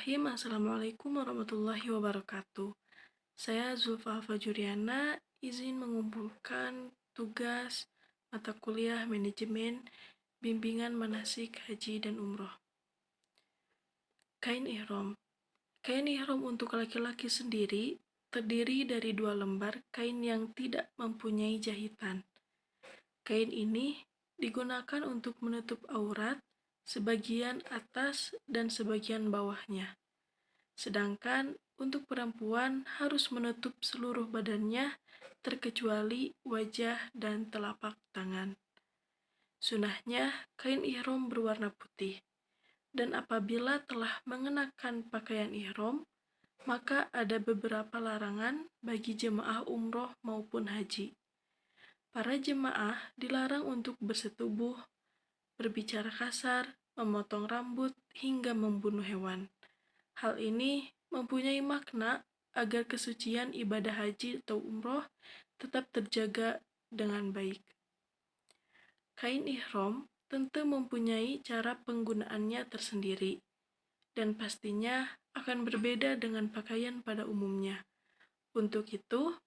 Bismillahirrahmanirrahim. Assalamualaikum warahmatullahi wabarakatuh. Saya Zulfa Fajuriana, izin mengumpulkan tugas mata kuliah manajemen bimbingan manasik haji dan umroh. Kain ihram. Kain ihram untuk laki-laki sendiri terdiri dari 2 lembar kain yang tidak mempunyai jahitan. Kain ini digunakan untuk menutup aurat sebagian atas dan sebagian bawahnya. Sedangkan untuk perempuan harus menutup seluruh badannya terkecuali wajah dan telapak tangan. Sunahnya, kain ihram berwarna putih. Dan apabila telah mengenakan pakaian ihram, maka ada beberapa larangan bagi jemaah umroh maupun haji. Para jemaah dilarang untuk bersetubuh, berbicara kasar, memotong rambut, hingga membunuh hewan. Hal ini mempunyai makna agar kesucian ibadah haji atau umroh tetap terjaga dengan baik. Kain ihram tentu mempunyai cara penggunaannya tersendiri, dan pastinya akan berbeda dengan pakaian pada umumnya. Untuk itu,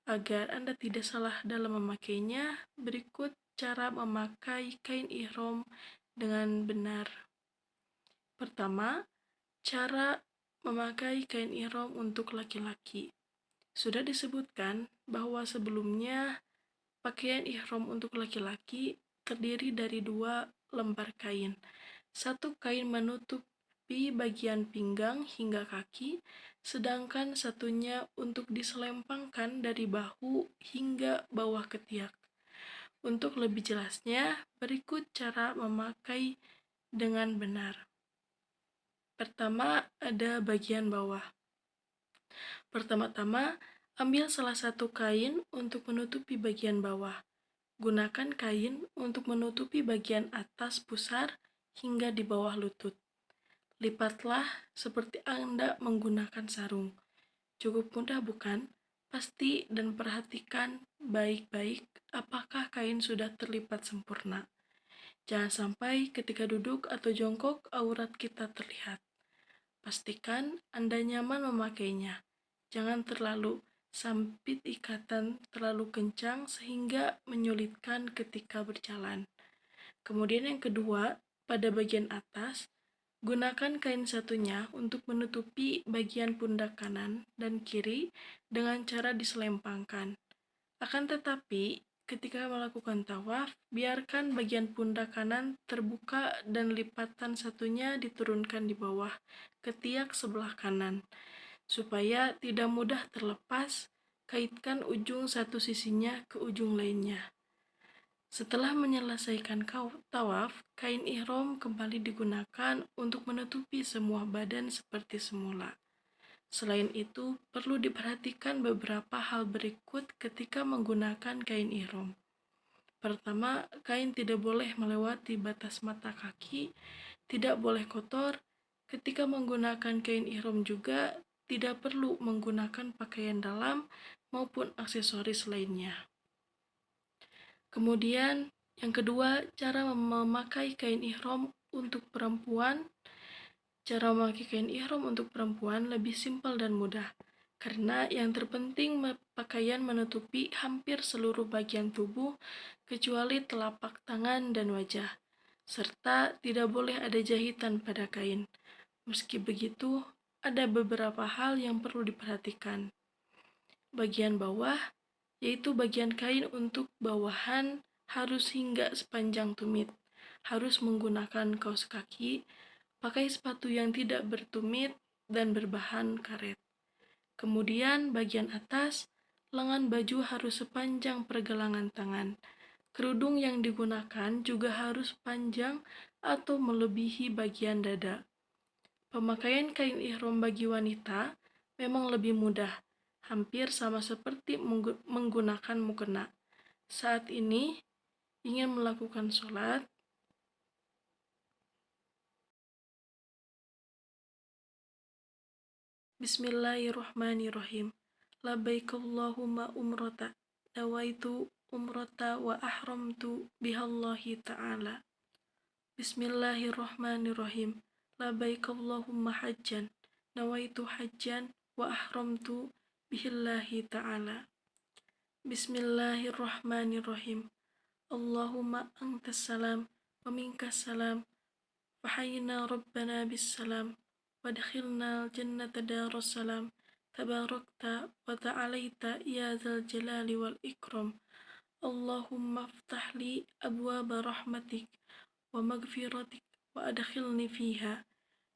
agar Anda tidak salah dalam memakainya, berikut cara memakai kain ihram dengan benar. Pertama, cara memakai kain ihram untuk laki-laki. Sudah disebutkan bahwa sebelumnya pakaian ihram untuk laki-laki terdiri dari 2 lembar kain. Satu kain menutupi bagian pinggang hingga kaki, sedangkan satunya untuk diselempangkan dari bahu hingga bawah ketiak. Untuk lebih jelasnya, berikut cara memakai dengan benar. Pertama, ada bagian bawah. Pertama-tama, ambil salah satu kain untuk menutupi bagian bawah. Gunakan kain untuk menutupi bagian atas pusar hingga di bawah lutut. Lipatlah seperti Anda menggunakan sarung. Cukup mudah bukan? Pasti dan perhatikan baik-baik apakah kain sudah terlipat sempurna. Jangan sampai ketika duduk atau jongkok aurat kita terlihat. Pastikan Anda nyaman memakainya. Jangan terlalu sempit ikatan terlalu kencang sehingga menyulitkan ketika berjalan. Kemudian yang kedua, pada bagian atas, gunakan kain satunya untuk menutupi bagian pundak kanan dan kiri dengan cara diselempangkan. Akan tetapi, ketika melakukan tawaf, biarkan bagian pundak kanan terbuka dan lipatan satunya diturunkan di bawah ketiak sebelah kanan. Supaya tidak mudah terlepas, kaitkan ujung satu sisinya ke ujung lainnya. Setelah menyelesaikan tawaf, kain ihram kembali digunakan untuk menutupi semua badan seperti semula. Selain itu, perlu diperhatikan beberapa hal berikut ketika menggunakan kain ihram. Pertama, kain tidak boleh melewati batas mata kaki, tidak boleh kotor. Ketika menggunakan kain ihram juga tidak perlu menggunakan pakaian dalam maupun aksesoris lainnya. Kemudian, yang kedua, cara memakai kain ihram untuk perempuan. Cara memakai kain ihram untuk perempuan lebih simpel dan mudah, karena yang terpenting pakaian menutupi hampir seluruh bagian tubuh kecuali telapak tangan dan wajah, serta tidak boleh ada jahitan pada kain. Meski begitu, ada beberapa hal yang perlu diperhatikan. Bagian bawah, yaitu bagian kain untuk bawahan, harus hingga sepanjang tumit. Harus menggunakan kaos kaki, pakai sepatu yang tidak bertumit dan berbahan karet. Kemudian bagian atas, lengan baju harus sepanjang pergelangan tangan. Kerudung yang digunakan juga harus panjang atau melebihi bagian dada. Pemakaian kain ihram bagi wanita memang lebih mudah, hampir sama seperti menggunakan mukena. Saat ini ingin melakukan sholat, Bismillahirrahmanirrahim. Labbaik Allahumma umrata, nawaitu umrata wa ahramtu bihallahi ta'ala. Bismillahirrahmanirrahim. Labbaik Allahumma hajjan, nawaitu hajjan wa ahramtu bihillahi ta'ala. Bismillahirrahmanirrahim. Allahumma antas salam wa minkas salam. Fahayyina rabbana bissalam. Wadkhilna jannata darussalam. Tabarakta wa ta'alaita ya dzal jalali wal ikram. Allahumma aftah li abwaba rahmatik wa maghfiratik wa adkhilni fiha.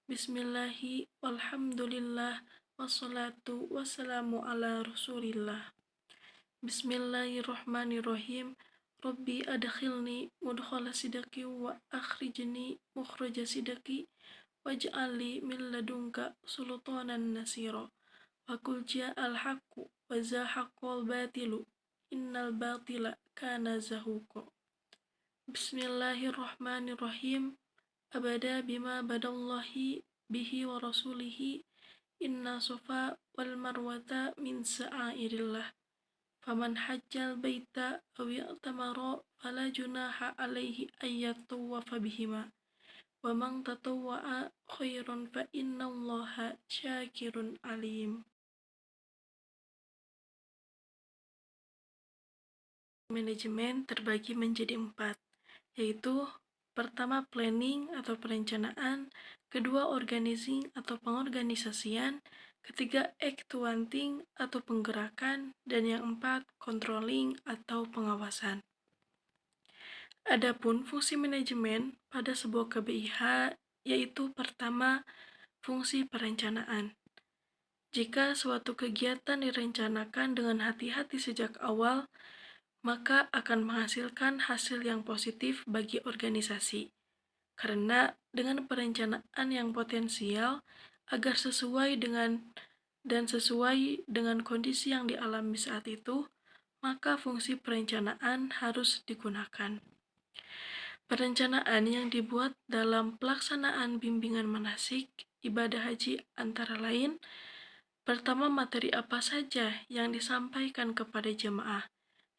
Bismillahi walhamdulillah wassalatu wassalamu ala rasulillah. Bismillahirrahmanirrahim. Rabbi adkhilni mudkhala sidqi wa akhrijni mukhraja sidqi waj'alni min ladunka sultanan nasira. Wa qul ja'al haqqu wa zahaqal batilu innal batila kana zahuqa. Bismillahirrahmanirrahim. Abada bima badallahi bihi wa rasulihi. Inna safa wal marwata min sa'airillah. Faman hajjal baita aw i'tamara fala junaha alaihi ayyatawafa bihima. Wa man tatawwa'a khairan fa innallaha syakirun alim. Manajemen terbagi menjadi 4, yaitu pertama planning atau perencanaan, kedua organizing atau pengorganisasian, ketiga actuating atau penggerakan, dan yang 4 controlling atau pengawasan. Adapun fungsi manajemen pada sebuah KBIH yaitu pertama, fungsi perencanaan. Jika suatu kegiatan direncanakan dengan hati-hati sejak awal, maka akan menghasilkan hasil yang positif bagi organisasi. Karena dengan perencanaan yang potensial agar sesuai dengan kondisi yang dialami saat itu, maka fungsi perencanaan harus digunakan. Perencanaan yang dibuat dalam pelaksanaan bimbingan manasik ibadah haji antara lain, pertama, materi apa saja yang disampaikan kepada jemaah.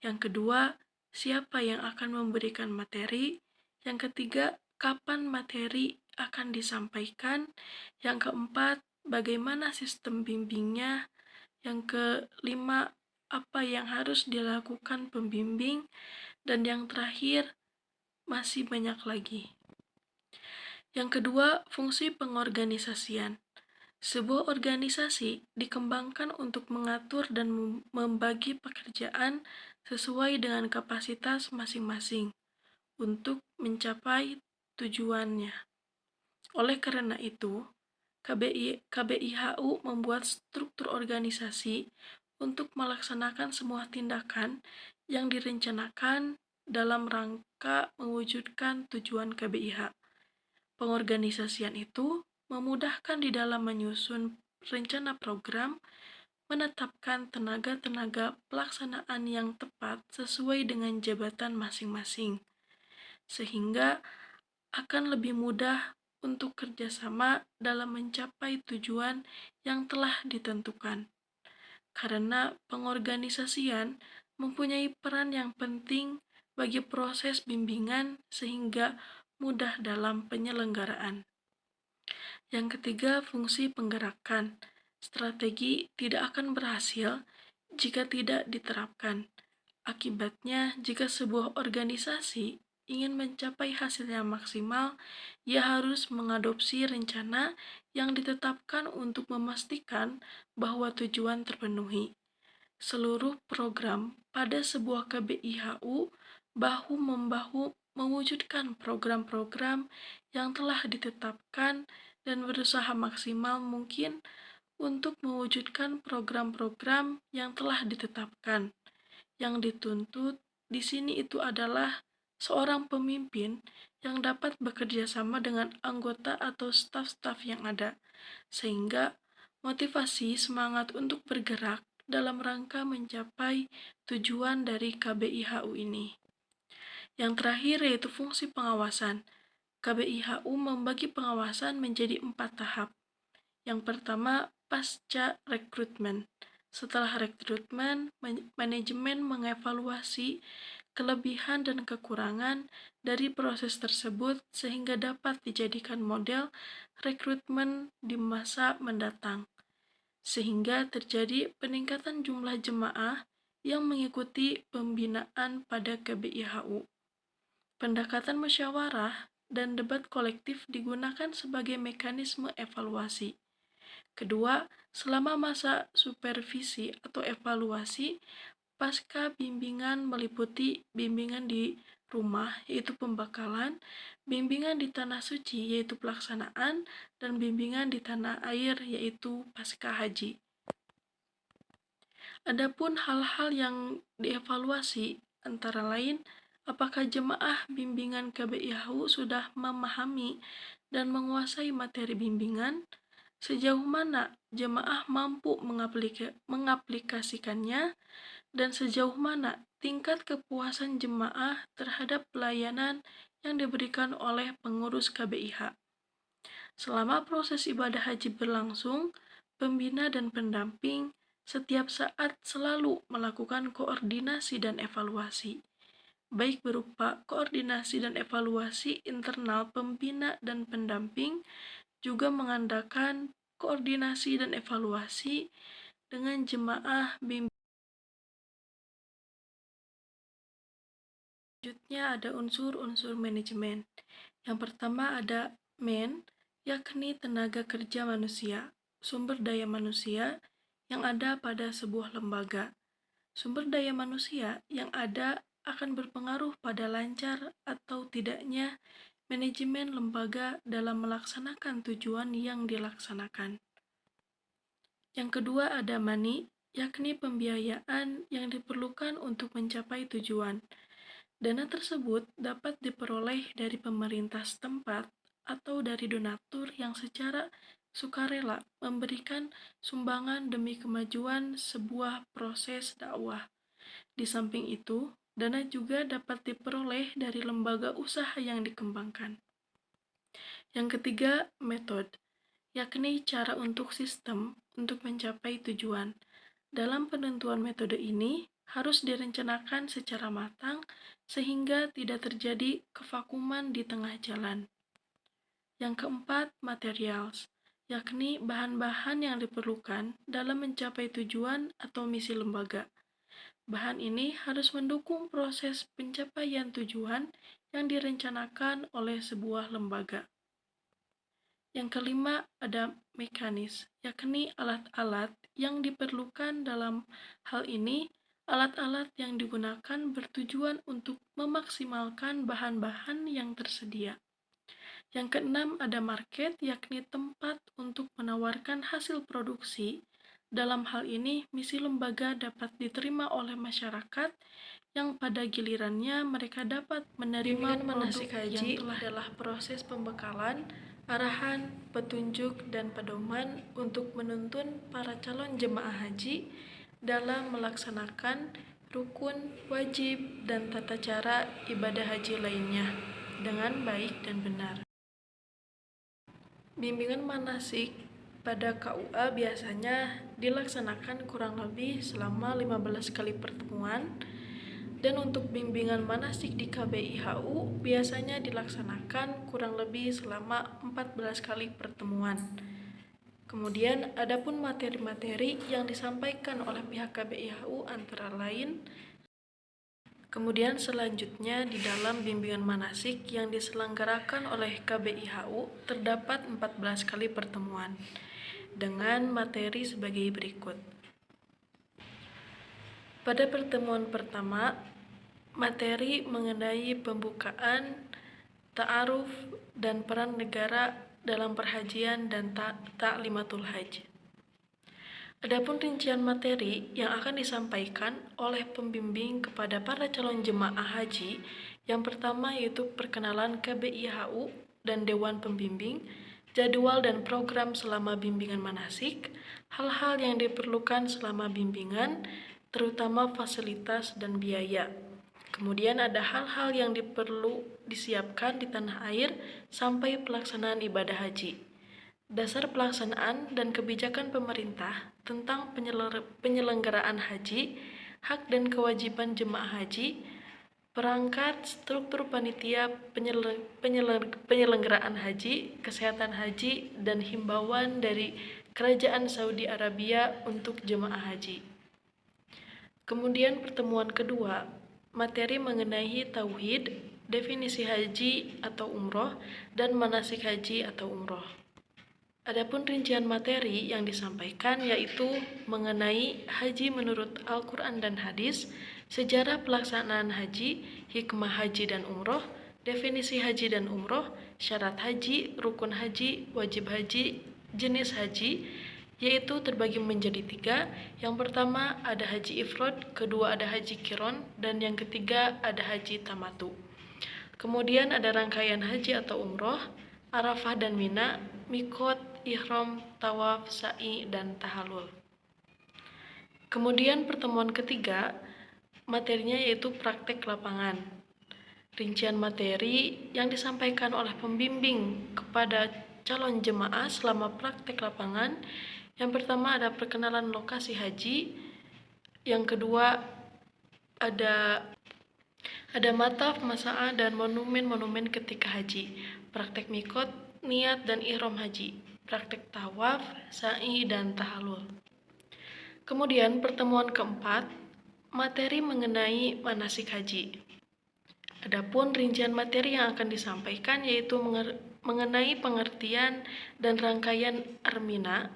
Yang kedua, siapa yang akan memberikan materi. Yang ketiga, kapan materi akan disampaikan. Yang keempat, bagaimana sistem bimbingnya. Yang kelima, apa yang harus dilakukan pembimbing. Dan yang terakhir, masih banyak lagi. Yang kedua, fungsi pengorganisasian. Sebuah organisasi dikembangkan untuk mengatur dan membagi pekerjaan sesuai dengan kapasitas masing-masing untuk mencapai tujuannya. Oleh karena itu, KBIHU membuat struktur organisasi untuk melaksanakan semua tindakan yang direncanakan dalam rangka mewujudkan tujuan KBIH. Pengorganisasian itu memudahkan di dalam menyusun rencana program, menetapkan tenaga-tenaga pelaksanaan yang tepat sesuai dengan jabatan masing-masing, sehingga akan lebih mudah untuk kerjasama dalam mencapai tujuan yang telah ditentukan. Karena pengorganisasian mempunyai peran yang penting bagi proses bimbingan sehingga mudah dalam penyelenggaraan. Yang ketiga, fungsi penggerakan. Strategi tidak akan berhasil jika tidak diterapkan. Akibatnya, jika sebuah organisasi ingin mencapai hasil yang maksimal, ia harus mengadopsi rencana yang ditetapkan untuk memastikan bahwa tujuan terpenuhi. Seluruh program pada sebuah KBIHU bahu-membahu mewujudkan program-program yang telah ditetapkan dan berusaha maksimal mungkin untuk mewujudkan program-program yang telah ditetapkan. Yang dituntut di sini itu adalah seorang pemimpin yang dapat bekerja sama dengan anggota atau staf-staf yang ada, sehingga motivasi semangat untuk bergerak dalam rangka mencapai tujuan dari KBIHU ini. Yang terakhir yaitu fungsi pengawasan. KBIHU membagi pengawasan menjadi 4 tahap. Yang pertama, pasca rekrutmen. Setelah rekrutmen, manajemen mengevaluasi kelebihan dan kekurangan dari proses tersebut sehingga dapat dijadikan model rekrutmen di masa mendatang, sehingga terjadi peningkatan jumlah jemaah yang mengikuti pembinaan pada KBIHU. Pendekatan musyawarah dan debat kolektif digunakan sebagai mekanisme evaluasi. Kedua, selama masa supervisi atau evaluasi, pasca bimbingan meliputi bimbingan di rumah, yaitu pembekalan, bimbingan di tanah suci, yaitu pelaksanaan, dan bimbingan di tanah air, yaitu pasca haji. Adapun hal-hal yang dievaluasi antara lain, apakah jemaah bimbingan KBIHU sudah memahami dan menguasai materi bimbingan, sejauh mana jemaah mampu mengaplikasikannya, dan sejauh mana tingkat kepuasan jemaah terhadap pelayanan yang diberikan oleh pengurus KBIH. Selama proses ibadah haji berlangsung, pembina dan pendamping setiap saat selalu melakukan koordinasi dan evaluasi, baik berupa koordinasi dan evaluasi internal pembina dan pendamping, juga mengadakan koordinasi dan evaluasi dengan jemaah bimbing. Selanjutnya ada unsur-unsur manajemen. Yang pertama ada man, yakni tenaga kerja manusia, sumber daya manusia yang ada pada sebuah lembaga. Sumber daya manusia yang ada akan berpengaruh pada lancar atau tidaknya manajemen lembaga dalam melaksanakan tujuan yang dilaksanakan. Yang kedua ada money, yakni pembiayaan yang diperlukan untuk mencapai tujuan. Dana tersebut dapat diperoleh dari pemerintah setempat atau dari donatur yang secara sukarela memberikan sumbangan demi kemajuan sebuah proses dakwah. Di samping itu, dana juga dapat diperoleh dari lembaga usaha yang dikembangkan. Yang ketiga, metode, yakni cara untuk sistem untuk mencapai tujuan. Dalam penentuan metode ini harus direncanakan secara matang sehingga tidak terjadi kevakuman di tengah jalan. Yang keempat, materials, yakni bahan-bahan yang diperlukan dalam mencapai tujuan atau misi lembaga. Bahan ini harus mendukung proses pencapaian tujuan yang direncanakan oleh sebuah lembaga. Yang kelima ada mekanis, yakni alat-alat yang diperlukan. Dalam hal ini, alat-alat yang digunakan bertujuan untuk memaksimalkan bahan-bahan yang tersedia. Yang keenam ada market, yakni tempat untuk menawarkan hasil produksi. Dalam hal ini, misi lembaga dapat diterima oleh masyarakat yang pada gilirannya mereka dapat menerima manasik haji yang adalah proses pembekalan, arahan, petunjuk, dan pedoman untuk menuntun para calon jemaah haji dalam melaksanakan rukun, wajib, dan tata cara ibadah haji lainnya dengan baik dan benar. Bimbingan manasik pada KUA biasanya dilaksanakan kurang lebih selama 15 kali pertemuan, dan untuk bimbingan manasik di KBIHU biasanya dilaksanakan kurang lebih selama 14 kali pertemuan. Kemudian adapun materi-materi yang disampaikan oleh pihak KBIHU antara lain. Kemudian selanjutnya di dalam bimbingan manasik yang diselenggarakan oleh KBIHU terdapat 14 kali pertemuan dengan materi sebagai berikut. Pada pertemuan pertama, materi mengenai pembukaan, ta'aruf, dan peran negara dalam perhajian dan ta'limatul hajj. Adapun rincian materi yang akan disampaikan oleh pembimbing kepada para calon jemaah haji, yang pertama yaitu perkenalan KBIHU dan Dewan Pembimbing, jadwal dan program selama bimbingan manasik, hal-hal yang diperlukan selama bimbingan, terutama fasilitas dan biaya. Kemudian ada hal-hal yang perlu disiapkan di tanah air sampai pelaksanaan ibadah haji. Dasar pelaksanaan dan kebijakan pemerintah tentang penyelenggaraan haji, hak dan kewajiban jemaah haji, perangkat, struktur panitia penyelenggaraan haji, kesehatan haji, dan himbauan dari Kerajaan Saudi Arabia untuk jemaah haji. Kemudian pertemuan kedua, materi mengenai tauhid, definisi haji atau umroh, dan manasik haji atau umroh. Adapun rincian materi yang disampaikan yaitu mengenai haji menurut Al-Quran dan hadis, sejarah pelaksanaan haji, hikmah haji dan umroh, definisi haji dan umroh, syarat haji, rukun haji, wajib haji, jenis haji, yaitu terbagi menjadi 3. Yang pertama ada haji ifrad, kedua ada haji qiron, dan yang ketiga ada haji tamatu. Kemudian ada rangkaian haji atau umroh, Arafah dan Mina, mikot, ihram, tawaf, sa'i, dan tahalul. Kemudian pertemuan ketiga, materinya yaitu praktek lapangan. Rincian materi yang disampaikan oleh pembimbing kepada calon jemaah selama praktek lapangan. Yang pertama ada perkenalan lokasi haji, yang kedua ada mataf, masa'ah, dan monumen-monumen ketika haji, praktek mikot, niat dan ihram haji, praktek tawaf, sa'i, dan tahalul. Kemudian pertemuan keempat, materi mengenai manasik haji. Adapun rincian materi yang akan disampaikan yaitu mengenai pengertian dan rangkaian armina,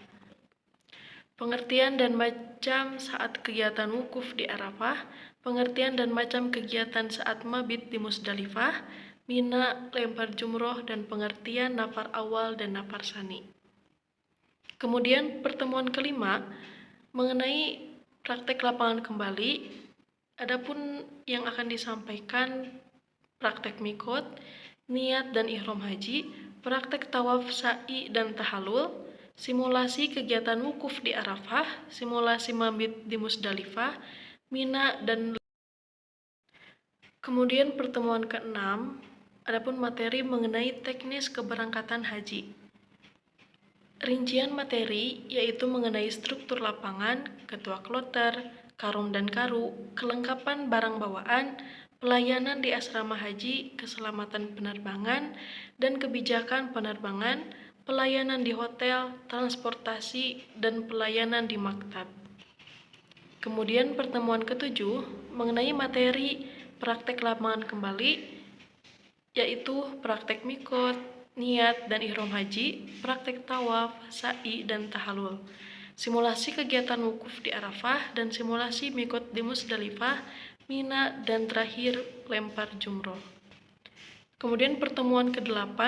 pengertian dan macam saat kegiatan wukuf di Arafah, pengertian dan macam kegiatan saat mabit di Musdalifah, Mina, lempar jumroh, dan pengertian nafar awal dan nafar sani. Kemudian pertemuan kelima mengenai praktek lapangan kembali. Adapun yang akan disampaikan praktek mikot, niat dan ihram haji, praktek tawaf, sa'i, dan tahalul, simulasi kegiatan wukuf di Arafah, simulasi mabit di Musdalifah, Mina, dan kemudian pertemuan ke-6, adapun materi mengenai teknis keberangkatan haji. Rincian materi yaitu mengenai struktur lapangan, ketua kloter, karum dan karu, kelengkapan barang bawaan, pelayanan di asrama haji, keselamatan penerbangan, dan kebijakan penerbangan, pelayanan di hotel, transportasi, dan pelayanan di maktab. Kemudian pertemuan ke-7 mengenai materi praktek lapangan kembali, yaitu praktek mikot, niat dan ihram haji, praktek tawaf, sa'i, dan tahalul, simulasi kegiatan wukuf di Arafah, dan simulasi mikot di Musdalifah, Mina, dan terakhir lempar jumroh. Kemudian pertemuan ke-8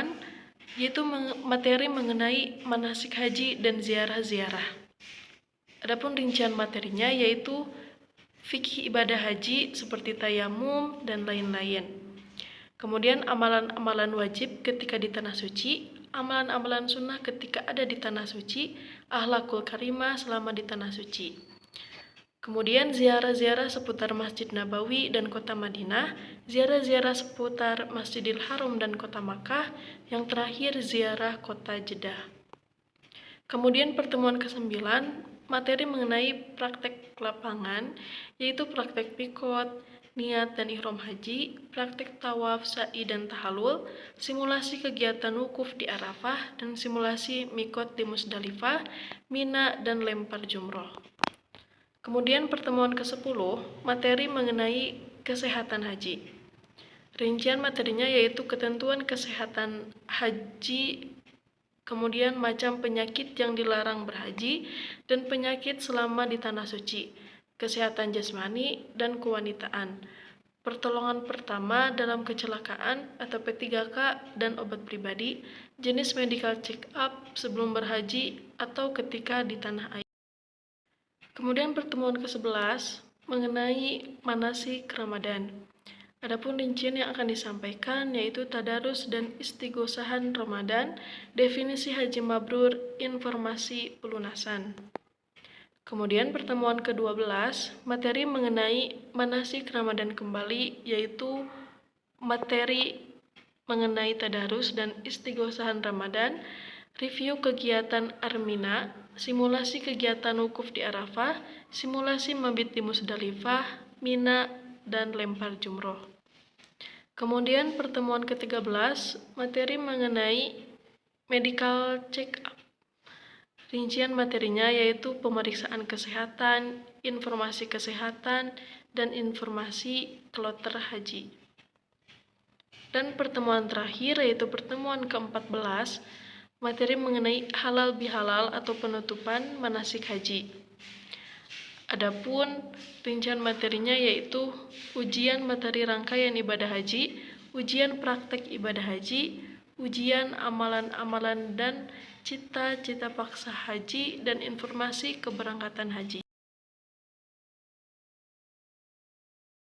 yaitu materi mengenai manasik haji dan ziarah-ziarah. Adapun rincian materinya yaitu fikih ibadah haji seperti tayamum dan lain-lain. Kemudian amalan-amalan wajib ketika di tanah suci, amalan-amalan sunnah ketika ada di tanah suci, akhlakul karimah selama di tanah suci. Kemudian ziarah-ziarah seputar Masjid Nabawi dan kota Madinah, ziarah-ziarah seputar Masjidil Haram dan kota Makkah, yang terakhir ziarah kota Jeddah. Kemudian pertemuan ke-9, materi mengenai praktek lapangan, yaitu praktek mikot, niat dan ihram haji, praktek tawaf, sa'i, dan tahalul, simulasi kegiatan wukuf di Arafah, dan simulasi mikot di Musdalifah, Mina, dan lempar jumroh. Kemudian pertemuan ke-10, materi mengenai kesehatan haji. Rincian materinya yaitu ketentuan kesehatan haji, kemudian macam penyakit yang dilarang berhaji, dan penyakit selama di tanah suci, kesehatan jasmani, dan kewanitaan, pertolongan pertama dalam kecelakaan atau P3K dan obat pribadi, jenis medical check-up sebelum berhaji atau ketika di tanah air. Kemudian pertemuan ke-11 mengenai manasik Ramadan. Adapun rincian yang akan disampaikan yaitu tadarus dan istighosahan Ramadan, definisi haji mabrur, informasi pelunasan. Kemudian pertemuan ke-12 materi mengenai manasik Ramadan kembali, yaitu materi mengenai tadarus dan istighosahan Ramadan, review kegiatan Armina, simulasi kegiatan wukuf di Arafah, simulasi mabit di Musdalifah, Mina, dan lempar jumroh. Kemudian pertemuan ke-13, materi mengenai medical check-up. Rincian materinya yaitu pemeriksaan kesehatan, informasi kesehatan, dan informasi kloter haji. Dan pertemuan terakhir yaitu pertemuan ke-14, materi mengenai halal bihalal atau penutupan manasik haji. Adapun rincian materinya yaitu ujian materi rangkaian ibadah haji, ujian praktek ibadah haji, ujian amalan-amalan dan cita-cita paksa haji, dan informasi keberangkatan haji.